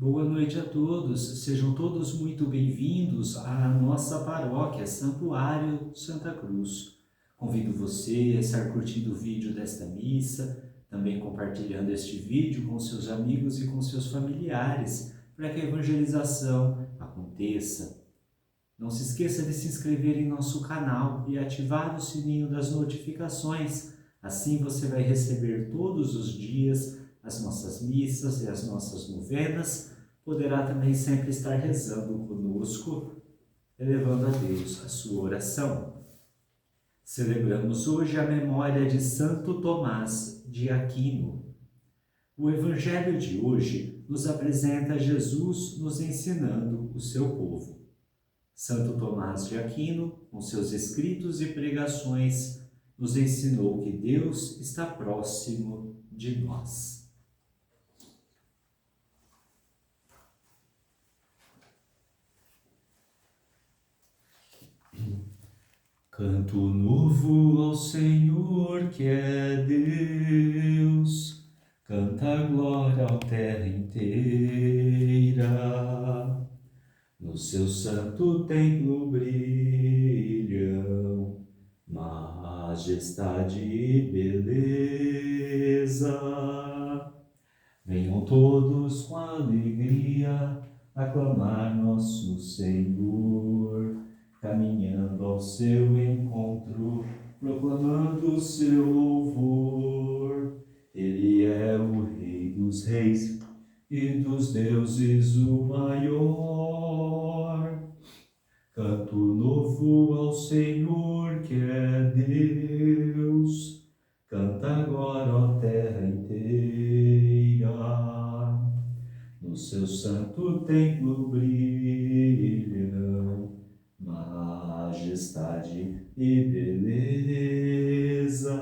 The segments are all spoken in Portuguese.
Boa noite a todos, sejam todos muito bem-vindos à nossa paróquia Santuário Santa Cruz. Convido você a estar curtindo o vídeo desta missa, também compartilhando este vídeo com seus amigos e com seus familiares, para que a evangelização aconteça. Não se esqueça de se inscrever em nosso canal e ativar o sininho das notificações, assim você vai receber todos os dias as nossas missas e as nossas novenas. Poderá também sempre estar rezando conosco, elevando a Deus a sua oração. Celebramos hoje a memória de Santo Tomás de Aquino. O Evangelho de hoje nos apresenta Jesus nos ensinando o seu povo. Santo Tomás de Aquino, com seus escritos e pregações, nos ensinou que Deus está próximo de nós. Canto novo ao Senhor que é Deus, canta a glória à terra inteira. No seu santo templo brilham majestade e beleza. Venham todos com alegria aclamar nosso Senhor, caminhando ao seu encontro, proclamando o seu louvor. Ele é o Rei dos Reis e dos deuses o maior. Canto novo ao Senhor que é Deus, canta agora, ó terra inteira. No seu santo templo brilham majestade e beleza.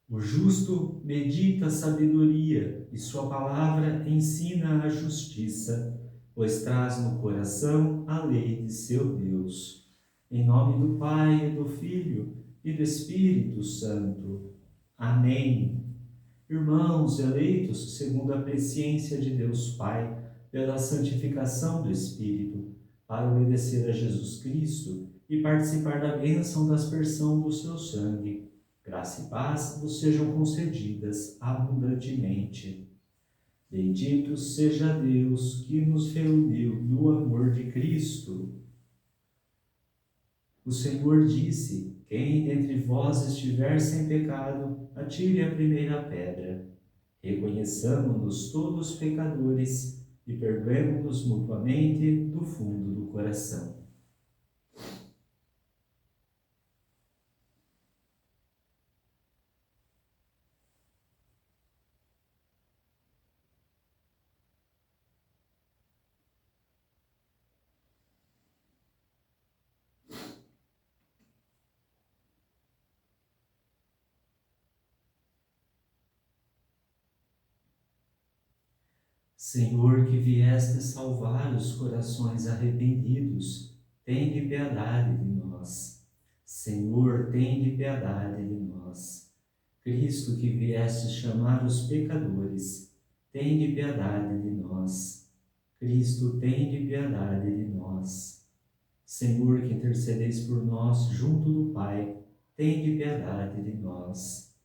O justo medita a sabedoria e sua palavra ensina a justiça, pois traz no coração a lei de seu Deus. Em nome do Pai, e do Filho e do Espírito Santo. Amém. Irmãos eleitos segundo a presciência de Deus Pai, pela santificação do Espírito, para obedecer a Jesus Cristo e participar da bênção da aspersão do seu sangue, graça e paz vos sejam concedidas abundantemente. Bendito seja Deus que nos reuniu no amor de Cristo. O Senhor disse: quem dentre vós estiver sem pecado, atire a primeira pedra. Reconheçamo-nos todos pecadores e perdoemo-nos mutuamente do fundo do coração. Senhor, que vieste salvar os corações arrependidos, tende piedade de nós. Senhor, tende piedade de nós. Cristo, que vieste chamar os pecadores, tende piedade de nós. Cristo, tende piedade de nós. Senhor, que intercedeis por nós junto do Pai, tende piedade de nós.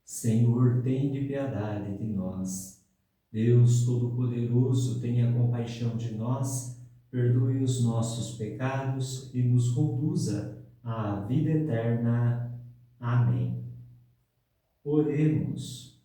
Senhor, tende piedade de nós. Deus Todo-Poderoso, tenha compaixão de nós, perdoe os nossos pecados e nos conduza à vida eterna. Amém. Oremos.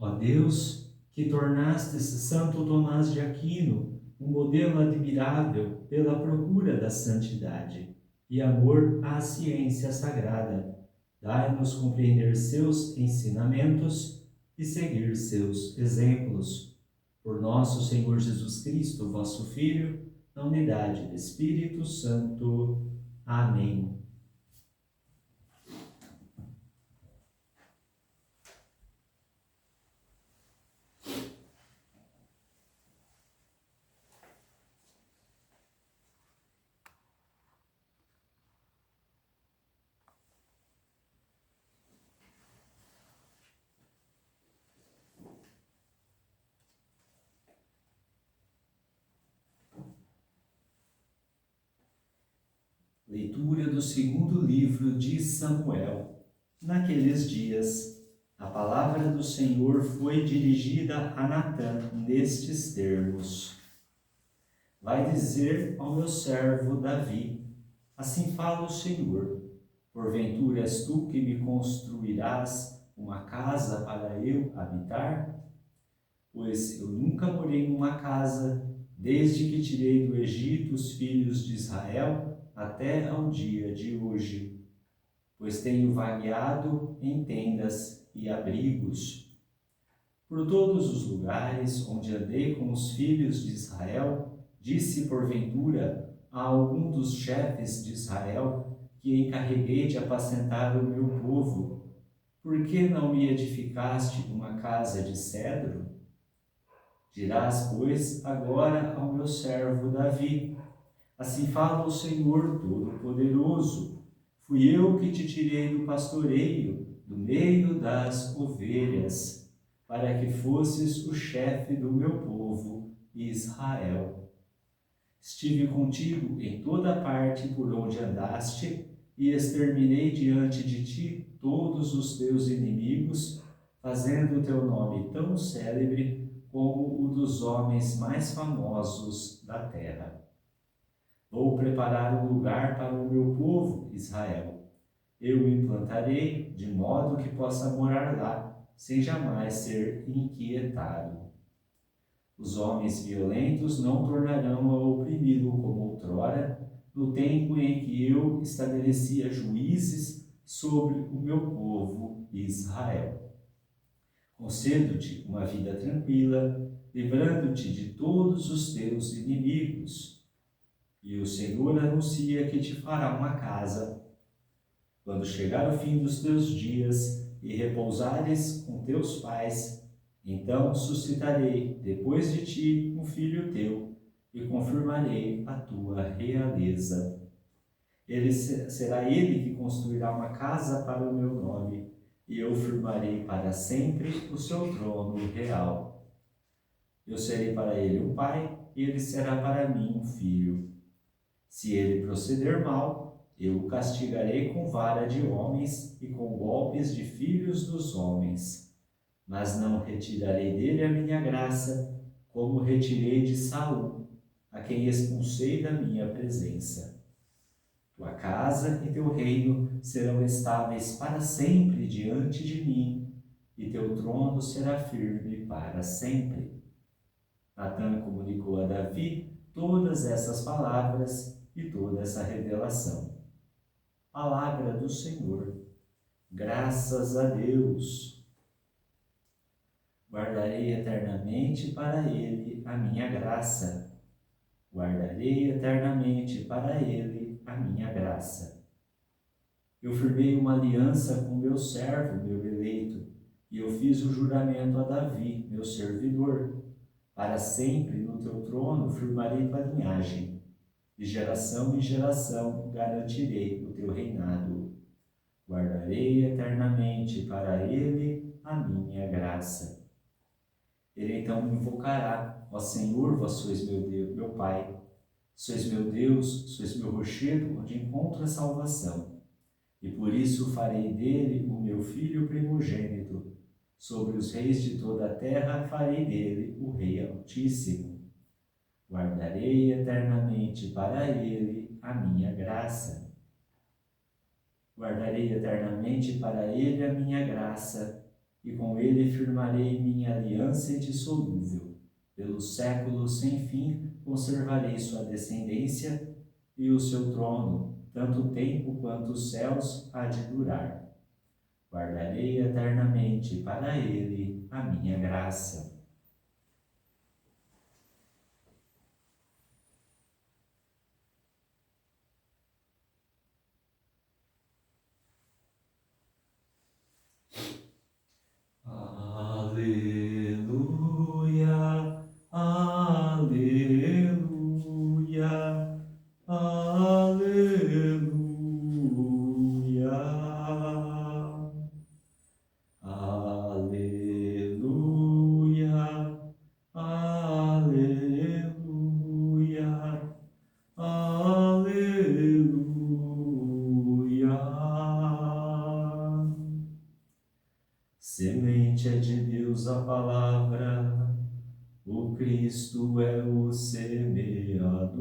Ó Deus, que tornastes Santo Tomás de Aquino um modelo admirável pela procura da santidade e amor à ciência sagrada, dai-nos compreender seus ensinamentos e seguir seus exemplos. Por nosso Senhor Jesus Cristo, vosso Filho, na unidade do Espírito Santo. Amém. Leitura do segundo livro de Samuel. Naqueles dias, a palavra do Senhor foi dirigida a Natã nestes termos: Vai dizer ao meu servo Davi: Assim fala o Senhor: Porventura és tu que me construirás uma casa para eu habitar? Pois eu nunca morei numa casa, desde que tirei do Egito os filhos de Israel até ao dia de hoje. Pois tenho vagueado em tendas e abrigos. Por todos os lugares onde andei com os filhos de Israel, disse porventura a algum dos chefes de Israel, que encarreguei de apacentar o meu povo: Por que não me edificaste uma casa de cedro? Dirás, pois, agora ao meu servo Davi: Assim fala o Senhor Todo-Poderoso: Fui eu que te tirei do pastoreio, do meio das ovelhas, para que fosses o chefe do meu povo, Israel. Estive contigo em toda parte por onde andaste, e exterminei diante de ti todos os teus inimigos, fazendo o teu nome tão célebre como o dos homens mais famosos da terra. Vou preparar um lugar para o meu povo, Israel. Eu o implantarei de modo que possa morar lá, sem jamais ser inquietado. Os homens violentos não tornarão a oprimi-lo como outrora, no tempo em que eu estabelecia juízes sobre o meu povo Israel. Concedo-te uma vida tranquila, livrando-te de todos os teus inimigos. E o Senhor anuncia que te fará uma casa. Quando chegar o fim dos teus dias e repousares com teus pais, então suscitarei depois de ti um filho teu e confirmarei a tua realeza. Será ele que construirá uma casa para o meu nome, e eu firmarei para sempre o seu trono real. Eu serei para ele um pai, e ele será para mim um filho. Se ele proceder mal, eu o castigarei com vara de homens e com golpes de filhos dos homens. Mas não retirarei dele a minha graça, como retirei de Saul, a quem expulsei da minha presença. Tua casa e teu reino serão estáveis para sempre diante de mim, e teu trono será firme para sempre. Natã comunicou a Davi todas essas palavras e toda essa revelação. Palavra do Senhor. Graças a Deus. Guardarei eternamente para ele a minha graça. Guardarei eternamente para ele a minha graça. Eu firmei uma aliança com meu servo, meu eleito, e eu fiz o juramento a Davi, meu servidor. Para sempre no teu trono firmarei tua linhagem. De geração em geração garantirei o teu reinado. Guardarei eternamente para ele a minha graça. Ele então me invocará: Ó Senhor, vós sois meu Deus, meu Pai. Sois meu Deus, sois meu rochedo, onde encontro a salvação. E por isso farei dele o meu filho primogênito. Sobre os reis de toda a terra farei dele o Rei Altíssimo. Guardarei eternamente para ele a minha graça. Guardarei eternamente para ele a minha graça, e com ele firmarei minha aliança indissolúvel. Pelos séculos sem fim conservarei sua descendência e o seu trono, tanto tempo quanto os céus há de durar. guardarei eternamente para ele a minha graça. Aleluia, aleluia, aleluia. Aleluia, aleluia, aleluia. Semente é de Deus a palavra, o Cristo é o semeador.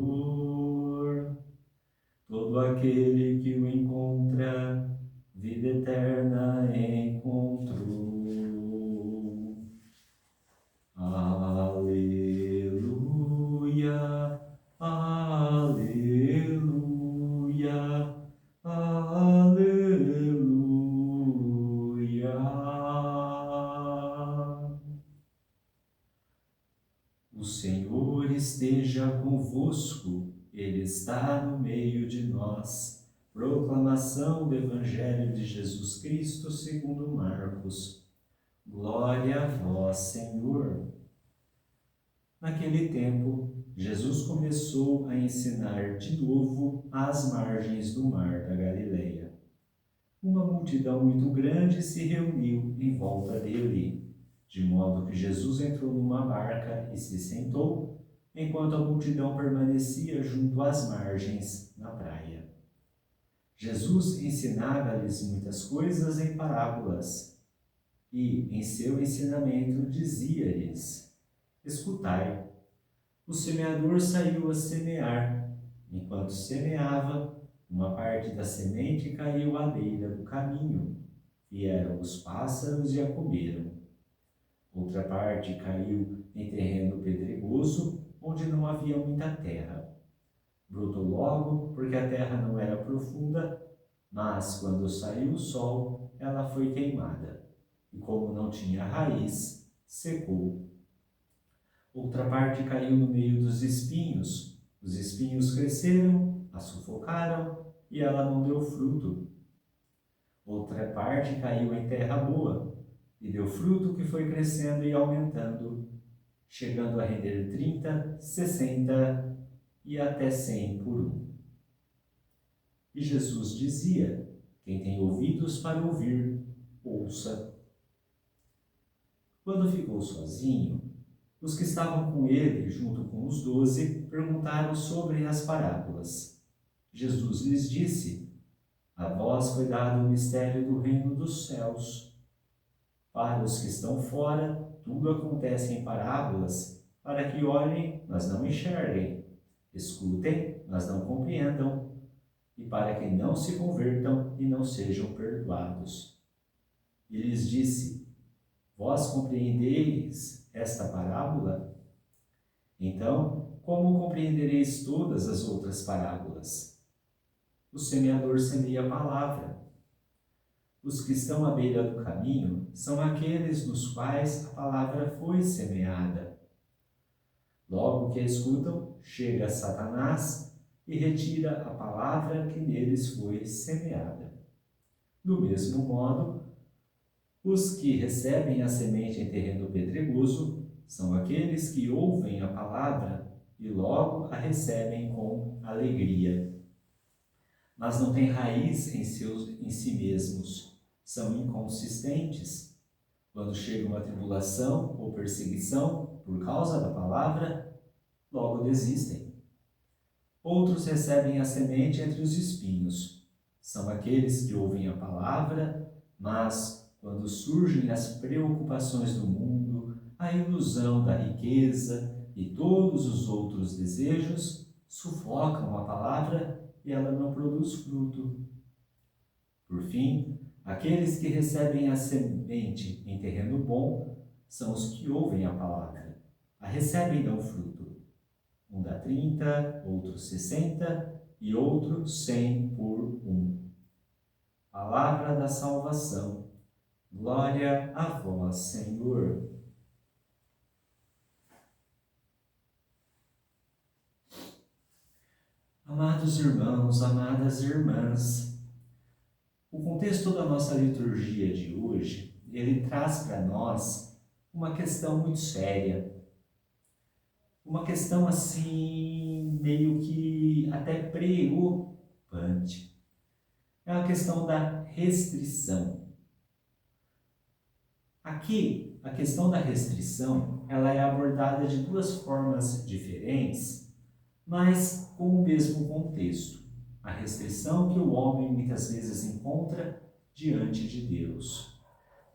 Todo aquele que o encontra, vida eterna encontrou. Aleluia, aleluia, aleluia. O Senhor esteja convosco, Ele está no meio de nós. Proclamação do Evangelho de Jesus Cristo segundo Marcos. Glória a vós, Senhor. Naquele tempo, Jesus começou a ensinar de novo às margens do mar da Galileia. Uma multidão muito grande se reuniu em volta dele, de modo que Jesus entrou numa barca e se sentou, enquanto a multidão permanecia junto às margens, na praia. Jesus ensinava-lhes muitas coisas em parábolas, e, em seu ensinamento, dizia-lhes: Escutai, o semeador saiu a semear. Enquanto semeava, uma parte da semente caiu à beira do caminho. Vieram os pássaros e a comeram. Outra parte caiu em terreno pedregoso, onde não havia muita terra. Brotou logo, porque a terra não era profunda, mas quando saiu o sol, ela foi queimada. E como não tinha raiz, secou. Outra parte caiu no meio dos espinhos. Os espinhos cresceram, a sufocaram e ela não deu fruto. Outra parte caiu em terra boa e deu fruto que foi crescendo e aumentando, chegando a render 30, 60 e até 100 por um. E Jesus dizia: Quem tem ouvidos para ouvir, ouça. Quando ficou sozinho, os que estavam com ele, junto com os 12, perguntaram sobre as parábolas. Jesus lhes disse: A vós foi dado o mistério do reino dos céus. Para os que estão fora, tudo acontece em parábolas, para que olhem, mas não enxerguem, escutem, mas não compreendam, e para que não se convertam e não sejam perdoados. E lhes disse: Vós compreendeis esta parábola? Então, como compreendereis todas as outras parábolas? O semeador semeia a palavra. Os que estão à beira do caminho são aqueles nos quais a palavra foi semeada. Logo que a escutam, chega Satanás e retira a palavra que neles foi semeada. Do mesmo modo, os que recebem a semente em terreno pedregoso são aqueles que ouvem a palavra e logo a recebem com alegria. Mas não têm raiz em si mesmos, são inconsistentes. Quando chega uma tribulação ou perseguição por causa da palavra, logo desistem. Outros recebem a semente entre os espinhos. São aqueles que ouvem a palavra, mas quando surgem as preocupações do mundo, a ilusão da riqueza e todos os outros desejos, sufocam a palavra e ela não produz fruto. Por fim, aqueles que recebem a semente em terreno bom são os que ouvem a palavra, a recebem e dão fruto. Um dá 30, outro 60 e outro 100 por um. Palavra da salvação. Glória a vós, Senhor. Amados irmãos, amadas irmãs, o contexto da nossa liturgia de hoje, ele traz para nós uma questão muito séria. Uma questão assim, meio que até preocupante. É a questão da restrição. Aqui, a questão da restrição, ela é abordada de duas formas diferentes, mas com o mesmo contexto. A restrição que o homem muitas vezes encontra diante de Deus.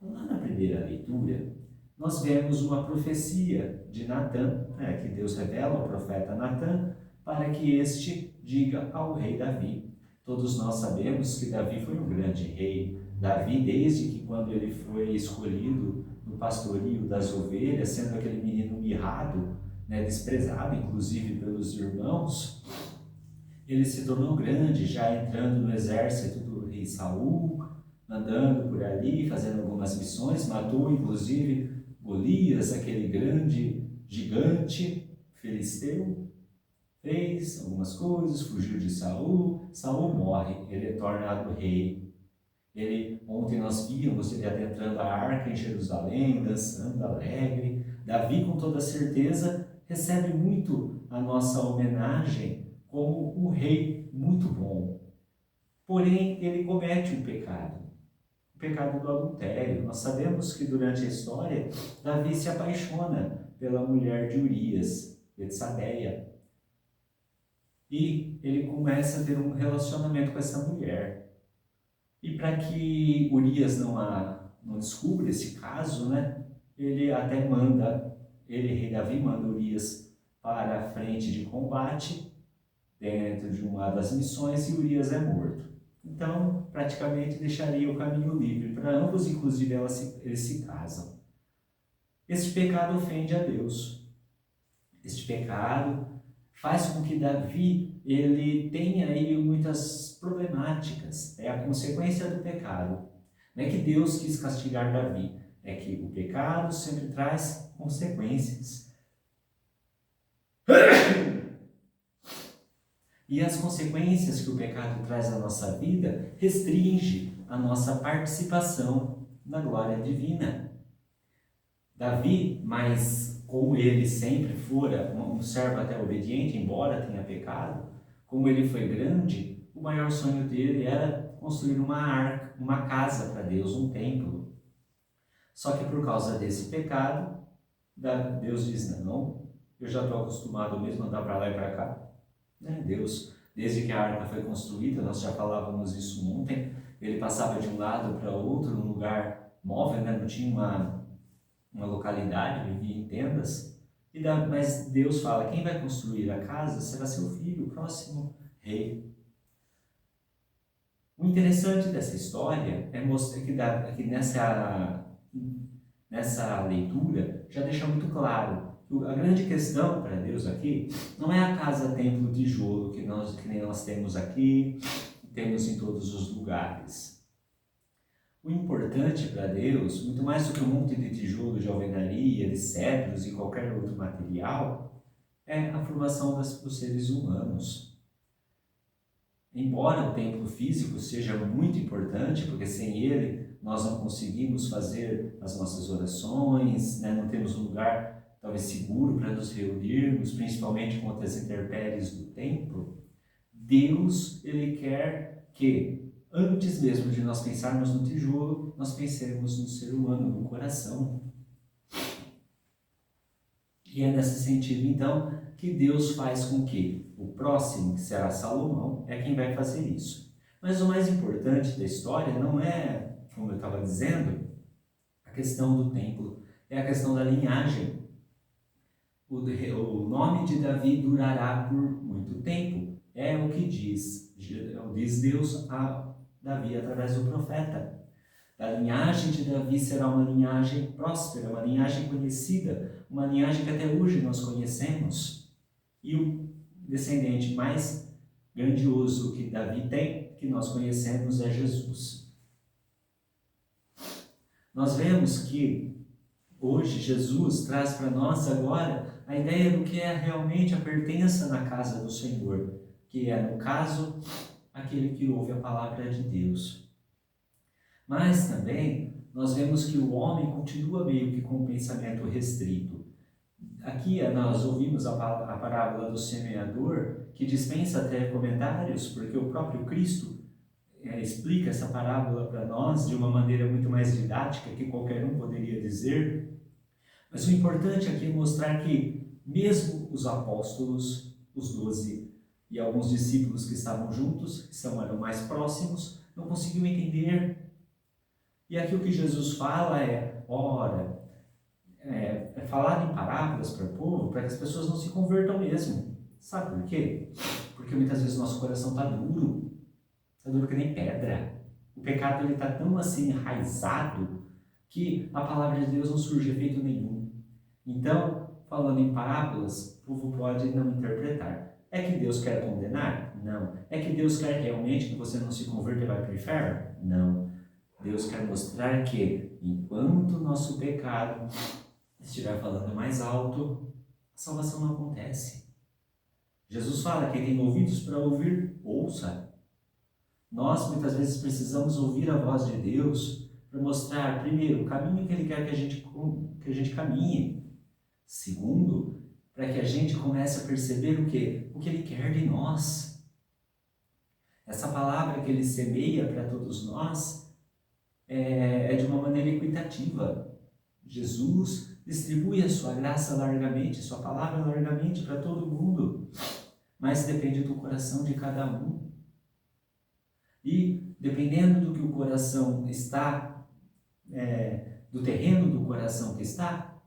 Lá na primeira leitura, nós vemos uma profecia de Natã, que Deus revela ao profeta Natã, para que este diga ao rei Davi. Todos nós sabemos que Davi foi um grande rei. Davi, desde que quando ele foi escolhido no pastorio das ovelhas, sendo aquele menino mirrado, desprezado inclusive pelos irmãos, ele se tornou grande, já entrando no exército do rei Saul, andando por ali, fazendo algumas missões, matou inclusive Golias, aquele grande gigante filisteu, fez algumas coisas, fugiu de Saul, Saul morre, ele é tornado rei. Ontem nós vimos ele adentrando a arca em Jerusalém, dançando alegre. Davi, com toda certeza, recebe muito a nossa homenagem como um rei muito bom. Porém, ele comete um pecado. O pecado do adultério. Nós sabemos que durante a história, Davi se apaixona pela mulher de Urias, Betsabeia. E ele começa a ter um relacionamento com essa mulher. E para que Urias não descubra esse caso, ele até rei Davi, manda Urias para a frente de combate, dentro de uma das missões, e Urias é morto. Então, praticamente deixaria o caminho livre para ambos, inclusive eles se casam. Este pecado ofende a Deus. Este pecado faz com que Davi ele tenha aí muitas problemáticas. É a consequência do pecado. Não é que Deus quis castigar Davi, é que o pecado sempre traz consequências. E as consequências que o pecado traz na nossa vida restringe a nossa participação na glória divina. Davi, mas como ele sempre fora um servo até obediente, embora tenha pecado, como ele foi grande, o maior sonho dele era construir uma casa para Deus, um templo. Só que por causa desse pecado, Deus diz, não, eu já estou acostumado mesmo a andar para lá e para cá. Deus, desde que a arca foi construída, nós já falávamos isso ontem, ele passava de um lado para outro, num lugar móvel, não tinha uma localidade, vivia em tendas, mas Deus fala, quem vai construir a casa será seu filho, o próximo rei. O interessante dessa história é mostrar que nessa leitura já deixa muito claro a grande questão para Deus aqui não é a casa templo tijolo que nem nós temos aqui, temos em todos os lugares. O importante para Deus, muito mais do que um monte de tijolo de alvenaria, de cedros e qualquer outro material, é a formação dos seres humanos. Embora o templo físico seja muito importante, porque sem ele nós não conseguimos fazer as nossas orações, não temos um lugar talvez seguro para nos reunirmos, principalmente contra as intempéries do templo, Deus, ele quer que, antes mesmo de nós pensarmos no tijolo, nós pensemos no ser humano, no coração. E é nesse sentido, então, que Deus faz com que o próximo, que será Salomão, é quem vai fazer isso. Mas o mais importante da história não é, como eu estava dizendo, a questão do templo, é a questão da linhagem. O nome de Davi durará por muito tempo. É o que diz Deus a Davi através do profeta. A linhagem de Davi será uma linhagem próspera, uma linhagem conhecida, uma linhagem que até hoje nós conhecemos. E o descendente mais grandioso que Davi tem, que nós conhecemos, é Jesus. Nós vemos que hoje Jesus traz para nós agora a ideia do que é realmente a pertença na casa do Senhor, que é, no caso, aquele que ouve a palavra de Deus. Mas também nós vemos que o homem continua meio que com um pensamento restrito. Aqui nós ouvimos a parábola do semeador, que dispensa até comentários, porque o próprio Cristo explica essa parábola para nós de uma maneira muito mais didática que qualquer um poderia dizer. Mas o importante aqui é mostrar que mesmo os apóstolos, os 12 e alguns discípulos que estavam juntos, que eram mais próximos, não conseguiam entender. E aqui o que Jesus fala é, ora, é falar em parábolas para o povo, para que as pessoas não se convertam mesmo. Sabe por quê? Porque muitas vezes o nosso coração está duro que nem pedra. O pecado está tão assim enraizado que a palavra de Deus não surge efeito nenhum. Então, falando em parábolas, o povo pode não interpretar. É que Deus quer condenar? Não. É que Deus quer realmente que você não se converta e vai para o inferno? Não. Deus quer mostrar que, enquanto o nosso pecado estiver falando mais alto, a salvação não acontece. Jesus fala que quem tem ouvidos para ouvir, ouça. Nós, muitas vezes, precisamos ouvir a voz de Deus para mostrar, primeiro, o caminho que Ele quer que a gente caminhe. Segundo, para que a gente comece a perceber o quê? O que Ele quer de nós. Essa palavra que Ele semeia para todos nós é de uma maneira equitativa. Jesus distribui a sua graça largamente, sua palavra largamente para todo mundo, mas depende do coração de cada um. E dependendo do que o coração está, do terreno do coração que está,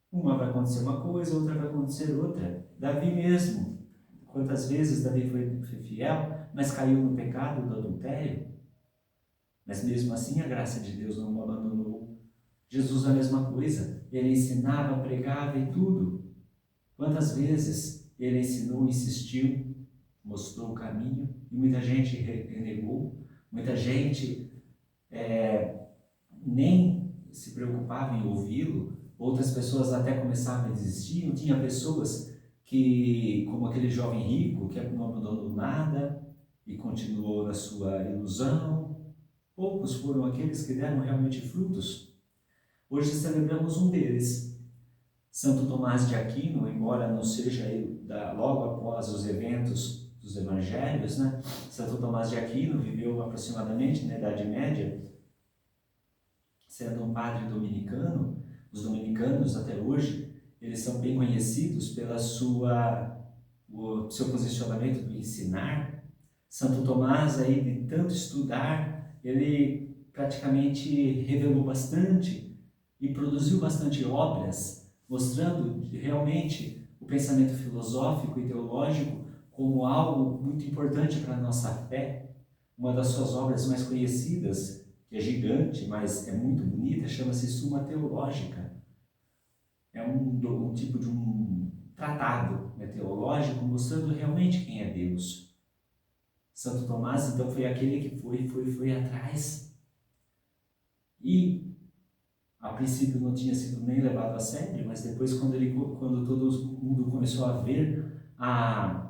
uma vai acontecer uma coisa, outra vai acontecer outra. Davi mesmo, quantas vezes Davi foi fiel, mas caiu no pecado do adultério, mas mesmo assim a graça de Deus não o abandonou. Jesus a mesma coisa, ele ensinava, pregava e tudo. Quantas vezes ele ensinou, insistiu, mostrou o caminho e muita gente renegou, muita gente nem se preocupava em ouvi-lo, outras pessoas até começavam a desistir. Não tinha pessoas que, como aquele jovem rico, que não abandonou nada e continuou na sua ilusão. Poucos foram aqueles que deram realmente frutos. Hoje celebramos um deles, Santo Tomás de Aquino, embora não seja logo após os eventos dos evangelhos, né? Santo Tomás de Aquino viveu aproximadamente na Idade Média, sendo um padre dominicano. Os dominicanos até hoje, eles são bem conhecidos pela seu posicionamento do ensinar. Santo Tomás, aí, de tanto estudar, ele praticamente revelou bastante e produziu bastante obras, mostrando realmente o pensamento filosófico e teológico como algo muito importante para a nossa fé. Uma das suas obras mais conhecidas, que é gigante, mas é muito bonita, chama-se Suma Teológica. É um tipo de um tratado teológico mostrando realmente quem é Deus. Santo Tomás, então, foi aquele que foi atrás. E, a princípio, não tinha sido nem levado a sério, mas depois, quando todo mundo começou a ver a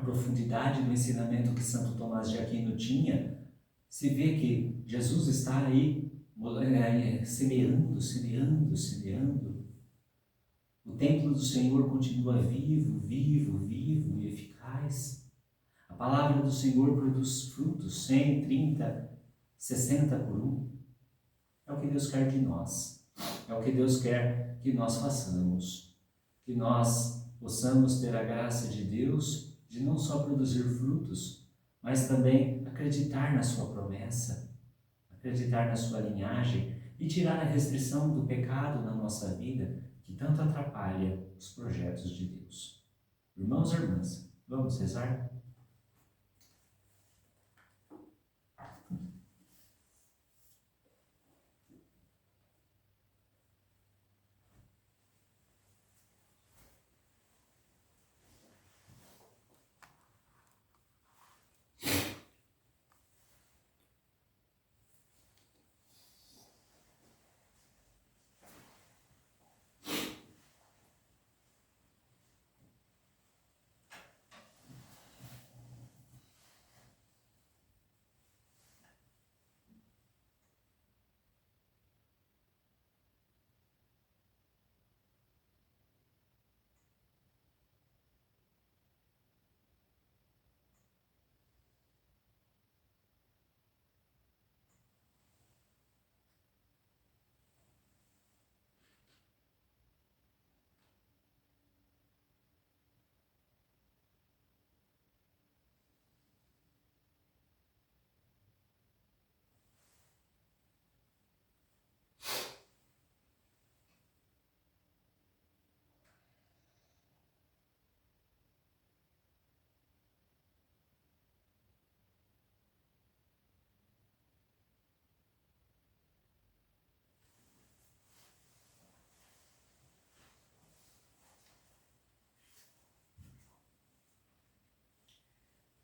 profundidade do ensinamento que Santo Tomás de Aquino tinha, se vê que Jesus está aí semeando. O templo do Senhor continua vivo e eficaz. A palavra do Senhor produz frutos, 100, 30, 60 por um. É o que Deus quer de nós. É o que Deus quer que nós façamos. Que nós possamos ter a graça de Deus de não só produzir frutos, mas também acreditar na sua promessa, acreditar na sua linhagem e tirar a restrição do pecado na nossa vida que tanto atrapalha os projetos de Deus. Irmãos e irmãs, vamos rezar?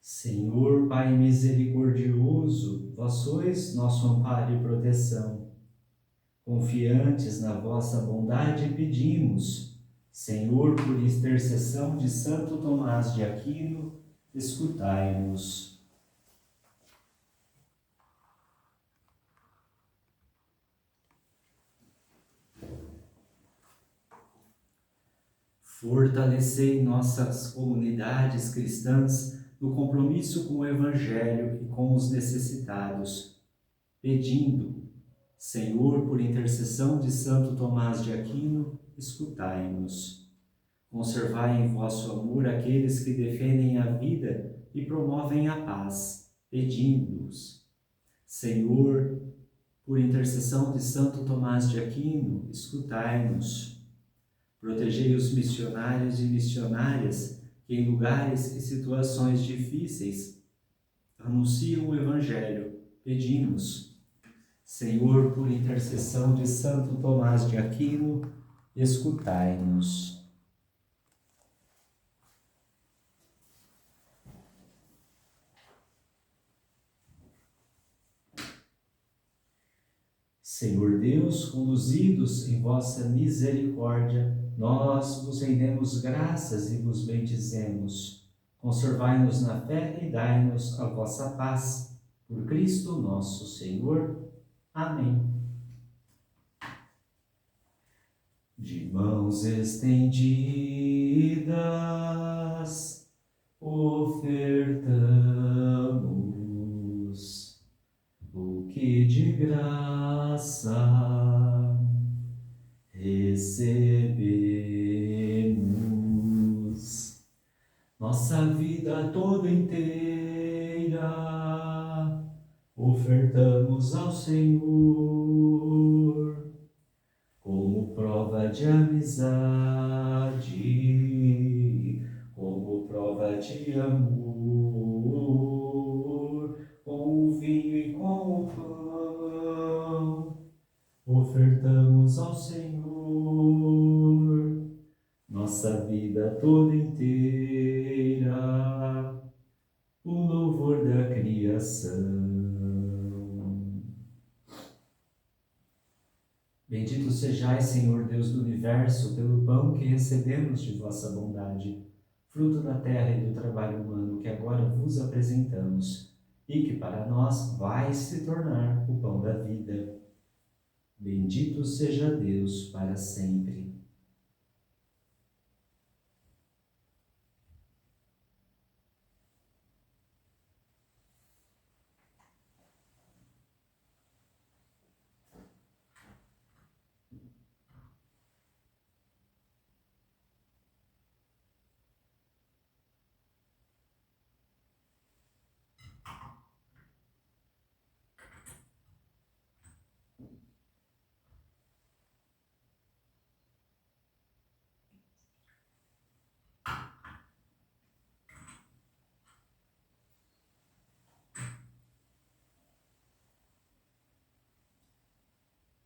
Senhor, Pai misericordioso, vós sois nosso amparo e proteção. Confiantes na vossa bondade, pedimos, Senhor, por intercessão de Santo Tomás de Aquino, escutai-nos. Fortalecei nossas comunidades cristãs no compromisso com o Evangelho e com os necessitados, pedindo, Senhor, por intercessão de Santo Tomás de Aquino, escutai-nos. Conservai em vosso amor aqueles que defendem a vida e promovem a paz, pedindo-os. Senhor, por intercessão de Santo Tomás de Aquino, escutai-nos. Protegei os missionários e missionárias que em lugares e situações difíceis anunciam o Evangelho, pedimos. Senhor, por intercessão de Santo Tomás de Aquino, escutai-nos. Senhor Deus, conduzidos em vossa misericórdia, nós vos rendemos graças e vos bendizemos. Conservai-nos na fé e dai-nos a vossa paz. Por Cristo nosso Senhor. Amém. De mãos estendidas, ofertamos o que de graça recebemos. Nossa vida toda inteira ofertamos ao Senhor, como prova de amizade, como prova de amor, com o vinho e com o pão, ofertamos ao Senhor nossa vida toda inteira, o louvor da criação. Bendito sejais, Senhor Deus do Universo, pelo pão que recebemos de vossa bondade, fruto da terra e do trabalho humano que agora vos apresentamos, e que para nós vai se tornar o pão da vida. Bendito seja Deus para sempre.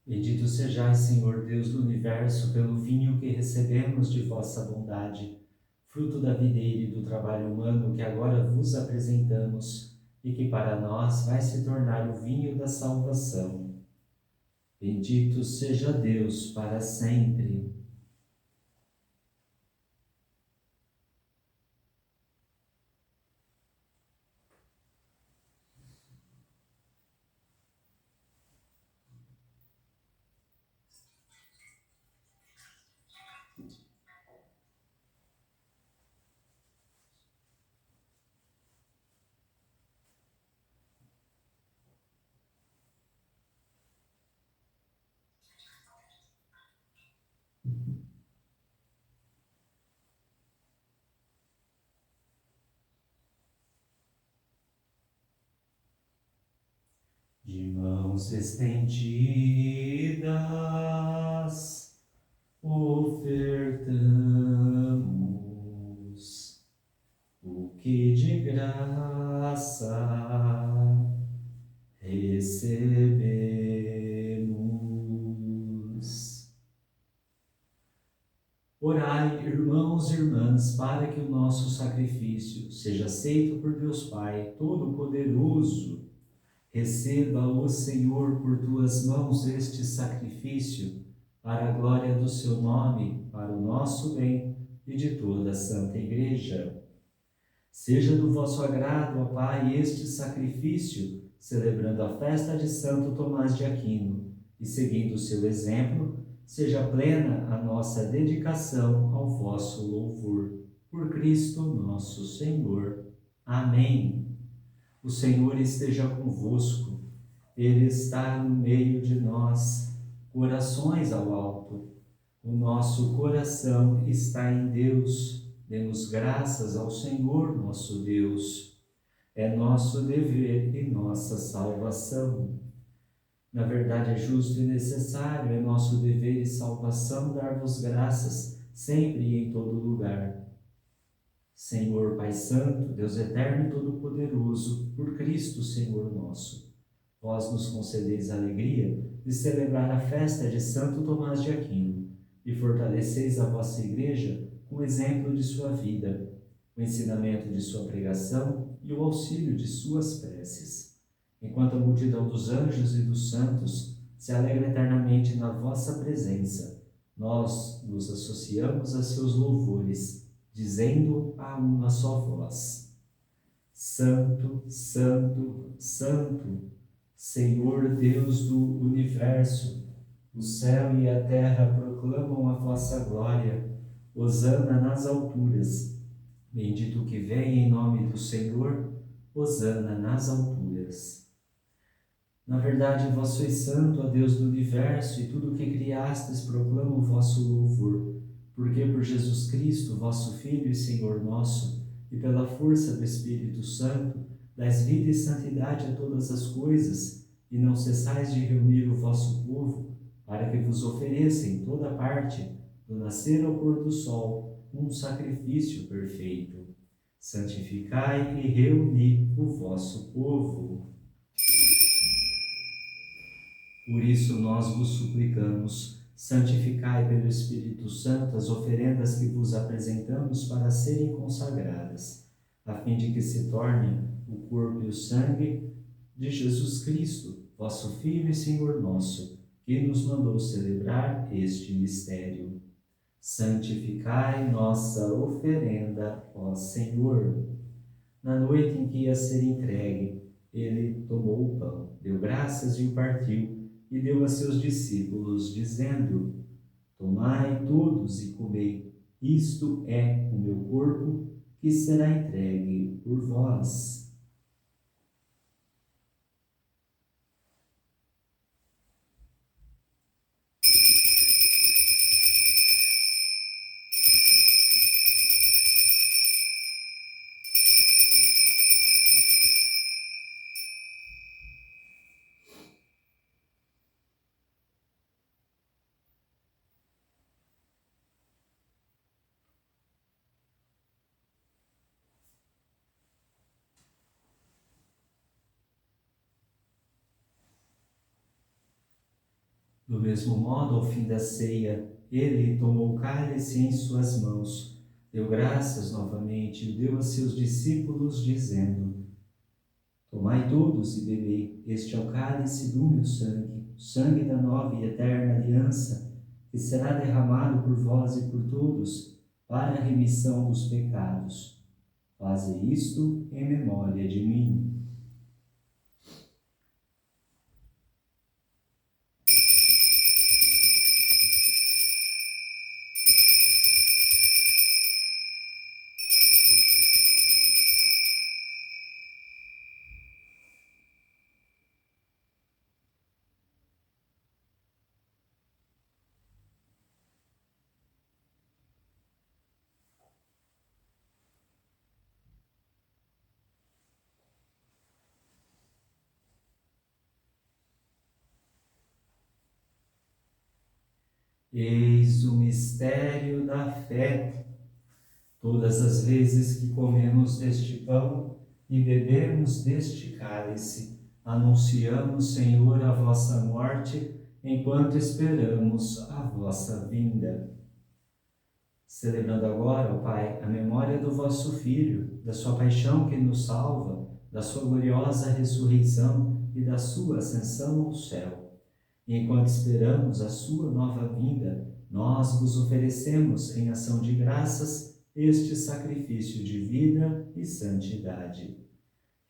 Bendito sejais, Senhor Deus do Universo, pelo vinho que recebemos de vossa bondade, fruto da videira e do trabalho humano que agora vos apresentamos, e que para nós vai se tornar o vinho da salvação. Bendito seja Deus para sempre. De mãos estendidas, ofertamos o que de graça recebemos. Orai, irmãos e irmãs, para que o nosso sacrifício seja aceito por Deus Pai Todo-Poderoso. Receba, ó Senhor, por tuas mãos este sacrifício, para a glória do seu nome, para o nosso bem e de toda a Santa Igreja. Seja do vosso agrado, ó Pai, este sacrifício, celebrando a festa de Santo Tomás de Aquino, e seguindo o seu exemplo, seja plena a nossa dedicação ao vosso louvor. Por Cristo nosso Senhor. Amém. O Senhor esteja convosco, Ele está no meio de nós, corações ao alto. O nosso coração está em Deus. Demos graças ao Senhor nosso Deus. É nosso dever e nossa salvação. Na verdade, é justo e necessário, é nosso dever e salvação dar-vos graças, sempre e em todo lugar. Senhor Pai Santo, Deus Eterno e Todo-Poderoso, por Cristo, Senhor nosso, vós nos concedeis a alegria de celebrar a festa de Santo Tomás de Aquino e fortaleceis a vossa Igreja com o exemplo de sua vida, o ensinamento de sua pregação e o auxílio de suas preces. Enquanto a multidão dos anjos e dos santos se alegra eternamente na vossa presença, nós nos associamos a seus louvores, dizendo a uma só voz: Santo, Santo, Santo, Senhor Deus do universo, o céu e a terra proclamam a vossa glória. Hosana nas alturas. Bendito que vem em nome do Senhor, hosana nas alturas. Na verdade, vós sois santo, ó Deus do universo, e tudo o que criastes proclama o vosso louvor. Porque por Jesus Cristo, vosso Filho e Senhor nosso, e pela força do Espírito Santo, dais vida e santidade a todas as coisas, e não cessais de reunir o vosso povo, para que vos ofereça em toda parte, do nascer ao pôr do sol, um sacrifício perfeito. Santificai e reuni o vosso povo. Por isso nós vos suplicamos, santificai pelo Espírito Santo as oferendas que vos apresentamos para serem consagradas, a fim de que se tornem o corpo e o sangue de Jesus Cristo, vosso Filho e Senhor nosso, que nos mandou celebrar este mistério. Santificai nossa oferenda, ó Senhor. Na noite em que ia ser entregue, ele tomou o pão, deu graças e o partiu, e deu a seus discípulos, dizendo: Tomai todos e comei, isto é o meu corpo, que será entregue por vós. Do mesmo modo, ao fim da ceia, ele tomou o cálice em suas mãos, deu graças novamente e deu a seus discípulos, dizendo: Tomai todos e bebei, este é o cálice do meu sangue, o sangue da nova e eterna aliança, que será derramado por vós e por todos, para a remissão dos pecados. Fazei isto em memória de mim. Eis o mistério da fé. Todas as vezes que comemos deste pão e bebemos deste cálice, anunciamos, Senhor, a vossa morte, enquanto esperamos a vossa vinda. Celebrando agora, ó Pai, a memória do vosso Filho, da sua paixão que nos salva, da sua gloriosa ressurreição e da sua ascensão ao céu. E enquanto esperamos a sua nova vinda, nós vos oferecemos, em ação de graças, este sacrifício de vida e santidade.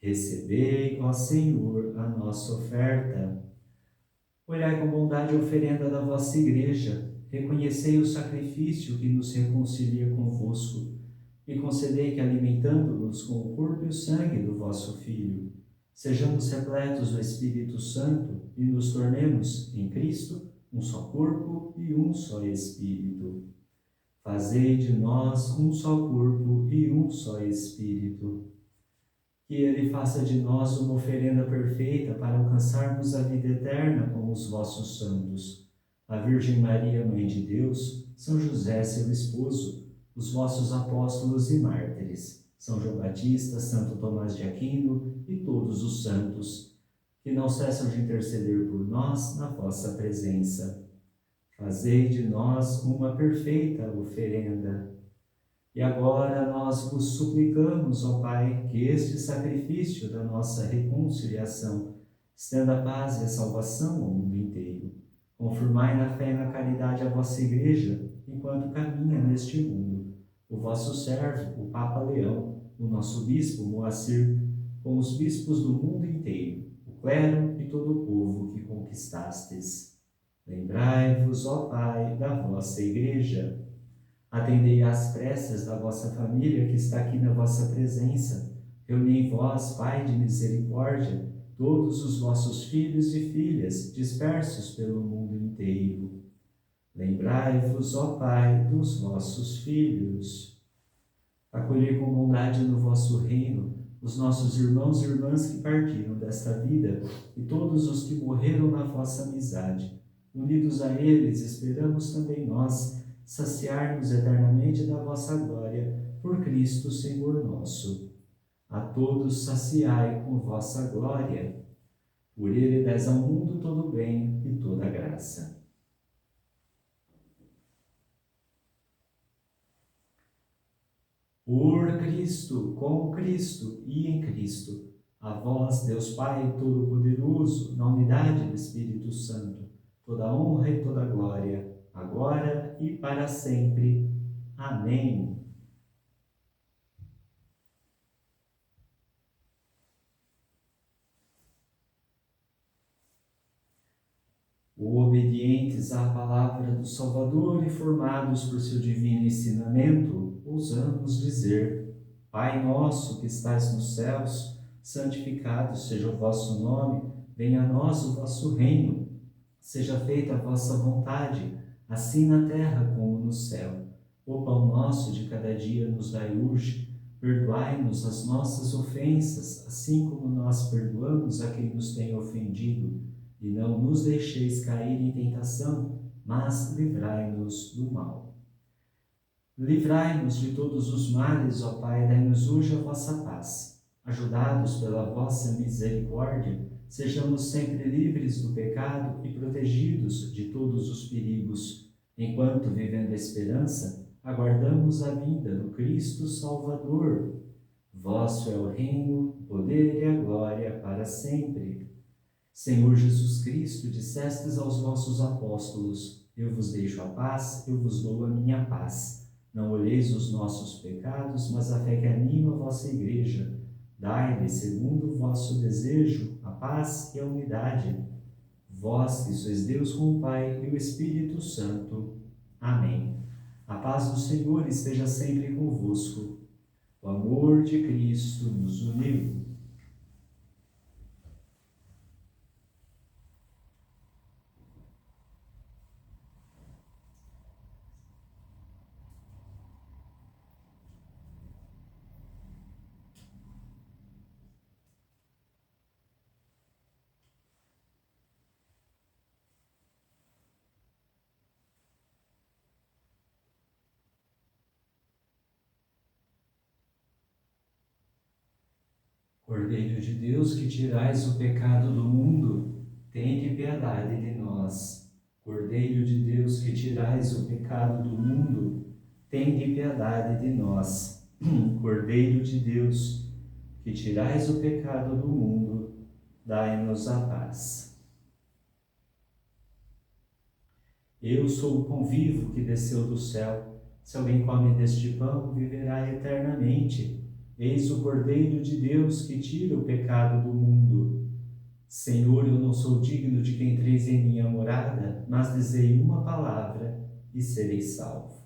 Recebei, ó Senhor, a nossa oferta. Olhai com bondade a oferenda da vossa Igreja, reconhecei o sacrifício que nos reconcilia convosco, e concedei que, alimentando-nos com o corpo e o sangue do vosso Filho, sejamos repletos do Espírito Santo e nos tornemos, em Cristo, um só corpo e um só Espírito. Fazei de nós um só corpo e um só Espírito. Que Ele faça de nós uma oferenda perfeita para alcançarmos a vida eterna com os vossos santos, a Virgem Maria, Mãe de Deus, São José, seu esposo, os vossos apóstolos e mártires, São João Batista, Santo Tomás de Aquino e todos os santos, que não cessam de interceder por nós na vossa presença. Fazei de nós uma perfeita oferenda. E agora nós vos suplicamos, ó Pai, que este sacrifício da nossa reconciliação estenda a paz e a salvação ao mundo inteiro. Confirmai na fé e na caridade a vossa Igreja, enquanto caminha neste mundo. O vosso servo, o Papa Leão, o nosso Bispo Moacir, com os bispos do mundo inteiro, o clero e todo o povo que conquistastes. Lembrai-vos, ó Pai, da vossa Igreja. Atendei às preces da vossa família que está aqui na vossa presença. Reuni em vós, Pai de misericórdia, todos os vossos filhos e filhas dispersos pelo mundo inteiro. Lembrai-vos, ó Pai, dos vossos filhos. Acolhei com bondade no vosso reino os nossos irmãos e irmãs que partiram desta vida e todos os que morreram na vossa amizade. Unidos a eles, esperamos também nós saciar-nos eternamente da vossa glória, por Cristo Senhor nosso. A todos saciai com vossa glória. Por ele dais ao mundo todo o bem e toda a graça. Por Cristo, com Cristo e em Cristo, a vós, Deus Pai Todo-Poderoso, na unidade do Espírito Santo, toda honra e toda glória, agora e para sempre. Amém. Obedientes à palavra do Salvador e formados por seu divino ensinamento, ousamos dizer: Pai nosso que estais nos céus, santificado seja o vosso nome, venha a nós o vosso reino, seja feita a vossa vontade, assim na terra como no céu. O pão nosso de cada dia nos dai hoje, perdoai-nos as nossas ofensas, assim como nós perdoamos a quem nos tem ofendido, e não nos deixeis cair em tentação, mas livrai-nos do mal. Livrai-nos de todos os males, ó Pai, dai-nos hoje a vossa paz. Ajudados pela vossa misericórdia, sejamos sempre livres do pecado e protegidos de todos os perigos, enquanto, vivendo a esperança, aguardamos a vinda do Cristo Salvador. Vosso é o reino, o poder e a glória para sempre. Senhor Jesus Cristo, dissestes aos vossos apóstolos: eu vos deixo a paz, eu vos dou a minha paz. Não olheis os nossos pecados, mas a fé que anima a vossa Igreja. Dai-lhe, segundo o vosso desejo, a paz e a unidade. Vós que sois Deus com o Pai e o Espírito Santo. Amém. A paz do Senhor esteja sempre convosco. O amor de Cristo nos uniu. Cordeiro de Deus, que tirais o pecado do mundo, tende piedade de nós. Cordeiro de Deus, que tirais o pecado do mundo, tende piedade de nós. Cordeiro de Deus, que tirais o pecado do mundo, dai-nos a paz. Eu sou o pão vivo que desceu do céu. Se alguém come deste pão, viverá eternamente. Eis o Cordeiro de Deus que tira o pecado do mundo. Senhor, eu não sou digno de que entreis em minha morada, mas dizei uma palavra e serei salvo.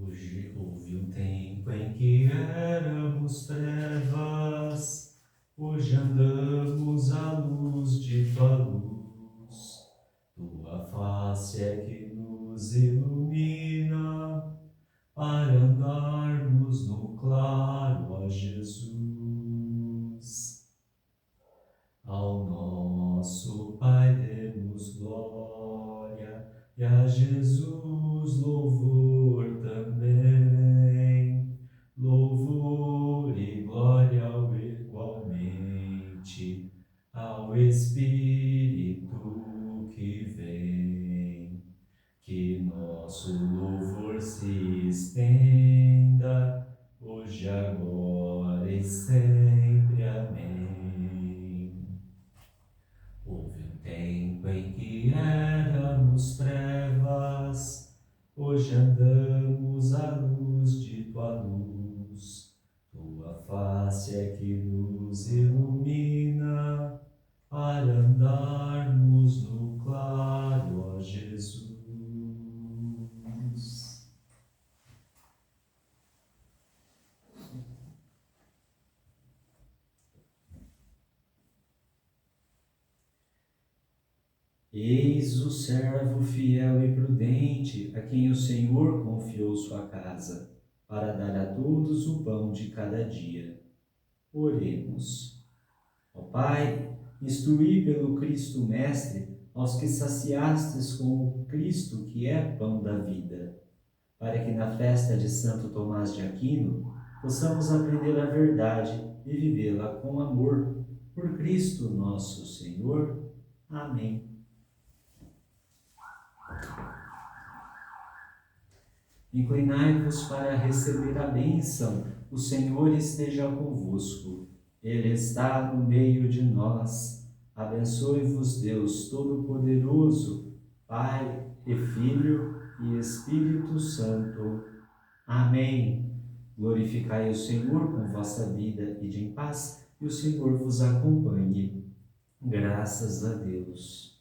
Hoje houve um tempo em que éramos trevas, hoje andamos à luz de tua luz. Tua face é que nos ilumina para andarmos no claro, ó Jesus. Ao nosso Pai demos glória e a Jesus louvor também. vosso louvor se estenda, hoje, agora e sempre. Amém. Houve um tempo em que éramos trevas, hoje andamos à luz de tua luz. Tua face é que nos ilumina, para andarmos no claro, ó Jesus. Eis o servo fiel e prudente, a quem o Senhor confiou sua casa, para dar a todos o pão de cada dia. Oremos. Ó Pai, instruí pelo Cristo Mestre aos que saciastes com o Cristo que é pão da vida, para que na festa de Santo Tomás de Aquino possamos aprender a verdade e vivê-la com amor. Por Cristo nosso Senhor. Amém. Inclinai-vos para receber a bênção. O Senhor esteja convosco. Ele está no meio de nós. Abençoe-vos Deus Todo-Poderoso, Pai e Filho e Espírito Santo. Amém. Glorificai o Senhor com vossa vida e de em paz, e o Senhor vos acompanhe. Graças a Deus.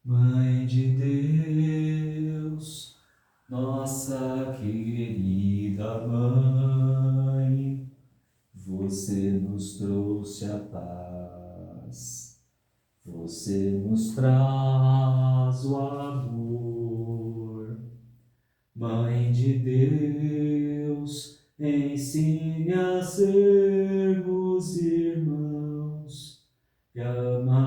Mãe de Deus, nossa querida Mãe, você nos trouxe a paz, você nos traz o amor. Mãe de Deus, ensine a sermos irmãos e amar